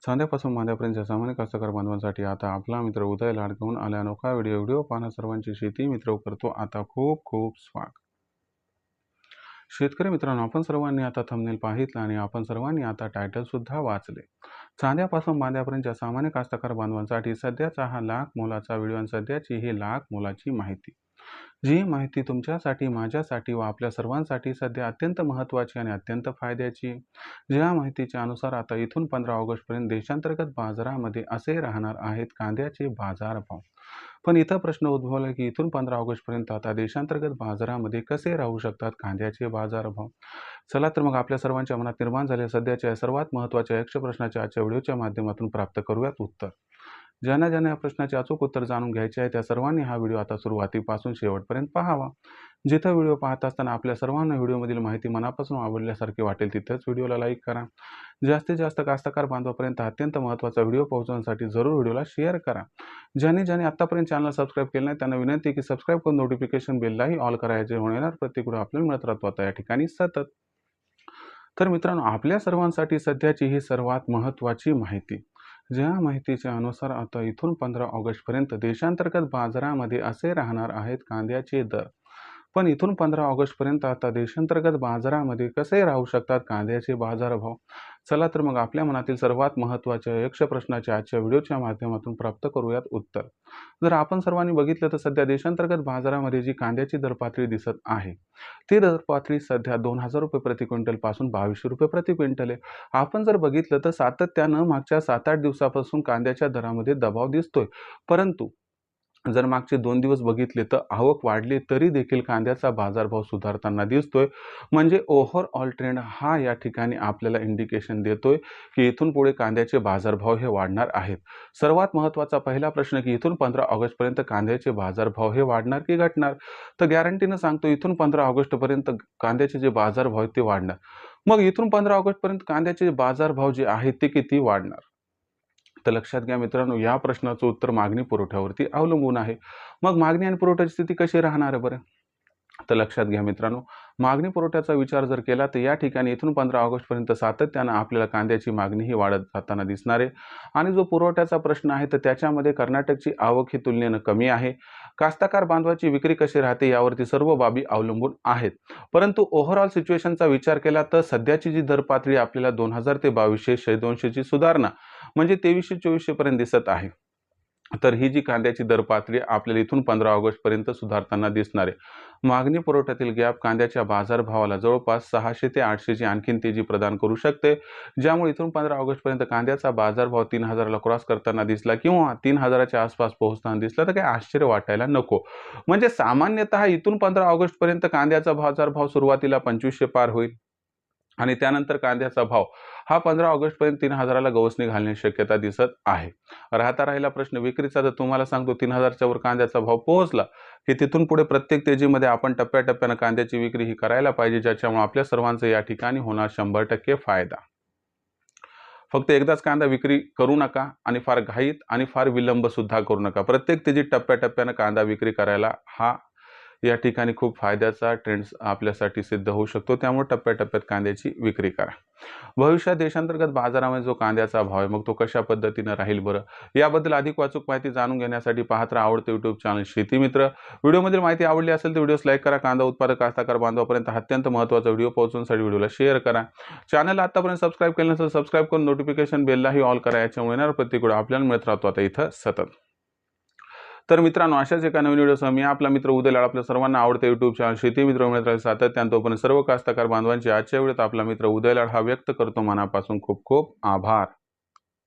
चांद्यापासून मांद्यापर्यंतच्या सामान्य कास्तकार बांधवांसाठी आता आपला मित्र उदय लाड घेऊन आला अनोखा व्हिडिओ पाहणं सर्वांची शेती मित्र करतो आता खूप खूप स्वागत. शेतकरी मित्रांनो, आपण सर्वांनी आता थंबनेल पाहितलं आणि आपण सर्वांनी आता टायटल सुद्धा वाचले. चांद्यापासून बांद्यापर्यंतच्या सामान्य कास्तकार बांधवांसाठी सध्याचा हा लाख मोलाचा व्हिडिओ आणि सध्याची ही लाख मोलाची माहिती. जी माहिती तुमच्यासाठी, माझ्यासाठी व आपल्या सर्वांसाठी सध्या अत्यंत महत्त्वाची आणि अत्यंत फायद्याची. ज्या माहितीच्या अनुसार आता इथून 15 ऑगस्टपर्यंत देशांतर्गत बाजारामध्ये असे राहणार आहेत कांद्याचे बाजारभाव. पण इथं प्रश्न उद्भवला की इथून 15 ऑगस्टपर्यंत आता देशांतर्गत बाजारामध्ये कसे राहू शकतात कांद्याचे बाजारभाव. चला तर मग आपल्या सर्वांच्या मनात निर्माण झालेल्या सध्याच्या सर्वात महत्त्वाच्या यक्ष प्रश्नाच्या आजच्या व्हिडिओच्या माध्यमातून प्राप्त करूयात उत्तर. ज्यांना या प्रश्नाचे अचूक उत्तर जाणून घ्यायचे आहे त्या सर्वांनी हा व्हिडिओ आता सुरुवातीपासून शेवटपर्यंत पाहावा. जिथं व्हिडिओ पाहत असताना आपल्या सर्वांना व्हिडिओमधील माहिती मनापासून आवडल्यासारखी वाटेल तिथंच व्हिडिओला लाईक करा. जास्तीत जास्त कास्तकार बांधवापर्यंत अत्यंत महत्त्वाचा व्हिडिओ पोहोचवण्यासाठी जरूर व्हिडिओला शेअर करा. ज्यांनी आतापर्यंत चॅनल सबस्क्राईब केलं नाही त्यांना विनंती आहे की सबस्क्राईब करून नोटिफिकेशन बेललाही ऑल करायचे होणार प्रत्येक व्हिडिओ आपल्याला मिळत राहतो आता या ठिकाणी सतत. तर मित्रांनो, आपल्या सर्वांसाठी सध्याची ही सर्वात महत्त्वाची माहिती. ज्या माहितीच्या अनुसार आता इथून 15 ऑगस्टपर्यंत देशांतर्गत बाजारामध्ये असे राहणार आहेत कांद्याचे दर. पण इथून 15 ऑगस्टपर्यंत आता देशांतर्गत बाजारामध्ये कसे राहू शकतात कांद्याचे बाजारभाव. चला तर मग आपल्या मनातील सर्वात महत्त्वाच्या यक्ष प्रश्नाच्या आजच्या व्हिडिओच्या माध्यमातून प्राप्त करूयात उत्तर. जर आपण सर्वांनी बघितलं तर सध्या देशांतर्गत बाजारामध्ये जी कांद्याची दरपातळी दिसत आहे ती दरपातळी सध्या 2000 रुपये प्रति क्विंटल पासून 2200 रुपये प्रति क्विंटल आहे. आपण जर बघितलं तर सातत्यानं मागच्या 7-8 दिवसापासून कांद्याच्या दरामध्ये दबाव दिसतोय. परंतु जर मागचे 2 दिवस बघितले तर आवक वाढली तरी देखील कांद्याचा बाजारभाव सुधारताना दिसतोय. म्हणजे ओव्हरऑल ट्रेंड हा या ठिकाणी आपल्याला इंडिकेशन देतोय की इथून पुढे कांद्याचे बाजारभाव हे वाढणार आहेत. सर्वात महत्त्वाचा पहिला प्रश्न की इथून 15 ऑगस्टपर्यंत कांद्याचे बाजारभाव हे वाढणार की घटणार. तर गॅरंटीनं सांगतो इथून 15 ऑगस्टपर्यंत कांद्याचे जे बाजारभाव आहेत ते वाढणार. मग इथून 15 ऑगस्टपर्यंत कांद्याचे बाजारभाव जे आहेत ते किती वाढणार. तर लक्षात घ्या मित्रांनो, या प्रश्नाचं उत्तर मागणी पुरवठ्यावरती अवलंबून आहे. मग मागणी आणि पुरवठ्याची स्थिती कशी राहणार आहे बरं. तर लक्षात घ्या मित्रांनो, मागणी पुरवठ्याचा विचार जर केला तर या ठिकाणी इथून 15 ऑगस्टपर्यंत सातत्यानं आपल्याला कांद्याची मागणी ही वाढत जाताना दिसणार आहे. आणि जो पुरवठ्याचा प्रश्न आहे तर त्याच्यामध्ये कर्नाटकची आवक ही तुलनेनं कमी आहे. कास्तकार बांधवाची विक्री कशी राहते यावरती सर्व बाबी अवलंबून आहेत. परंतु ओव्हरऑल सिच्युएशनचा विचार केला तर सध्याची जी दरपातळी आपल्याला 2000 ते 2200 200ची सुधारणा म्हणजे 2300-2400 पर्यंत दिसत आहे. तर ही जी कांद्याची दरपातळी आपल्याला इथून 15 ऑगस्टपर्यंत सुधारताना दिसणार आहे. मागणी पुरवठ्यातील गॅप कांद्याच्या बाजारभावाला जवळपास 600 ते 800ची आणखीन तेजी प्रदान करू शकते. ज्यामुळे इथून 15 ऑगस्टपर्यंत कांद्याचा बाजारभाव 3000ला क्रॉस करताना दिसला किंवा 3000च्या आसपास पोहोचताना दिसला तर काही आश्चर्य वाटायला नको. म्हणजे सामान्यतः इथून 15 ऑगस्टपर्यंत कांद्याचा बाजारभाव सुरुवातीला 2500 पार होईल आणि त्यानंतर कांद्याचा भाव हा 15 ऑगस्टपर्यंत 3000ला गवसणी घालण्याची शक्यता दिसत आहे. राहिला प्रश्न विक्रीचा. तर तुम्हाला सांगतो 3000च्या वर कांद्याचा भाव पोहोचला की तिथून पुढे प्रत्येक तेजीमध्ये आपण टप्प्याटप्प्यानं कांद्याची विक्री ही करायला पाहिजे, ज्याच्यामुळे आपल्या सर्वांचं या ठिकाणी होणार 100% फायदा. फक्त एकदाच कांदा विक्री करू नका आणि फार घाईत आणि फार विलंब सुद्धा करू नका. प्रत्येक तेजीत टप्प्याटप्प्यानं कांदा विक्री करायला हा या ठिकाणी खूप फायद्याचा ट्रेंड आपल्यासाठी सिद्ध होऊ शकतो. त्यामुळे टप्प्याटप्प्यात कांद्याची विक्री करा. भविष्यात देशांतर्गत बाजारामध्ये जो कांद्याचा भाव आहे मग तो कशा पद्धतीनं राहील बरं, याबद्दल अधिक अचूक माहिती जाणून घेण्यासाठी पाहत राहा आवडते यूट्यूब चॅनल शेती मित्र. व्हिडिओमधील माहिती आवडली असेल तर व्हिडिओस लाईक करा. कांदा उत्पादक कास्तकार बांधवापर्यंत अत्यंत महत्त्वाचा व्हिडिओ पोहोचवण्यासाठी व्हिडिओला शेअर करा. चॅनलला आतापर्यंत सबस्क्राईब केलं नसेल सबस्क्राईब करून नोटिफिकेशन बेललाही ऑल करा. याच्यामुळे येणार प्रत्येक व्हिडिओ आपल्याला मिळत राहतो आता इथं सतत. तर मित्रांनो, अशाच एका नवीन व्हिडिओसह मी आपला मित्र उदय लाड आपल्या सर्वांना आवडते यूट्यूब चॅनल शेती मित्र मिळत राहील सातत्यानं. तोपर्यंत सर्व कास्तकार बांधवांची आजच्या वेळेत आपला मित्र उदय लाड हा व्यक्त करतो मनापासून खूप खूप आभार.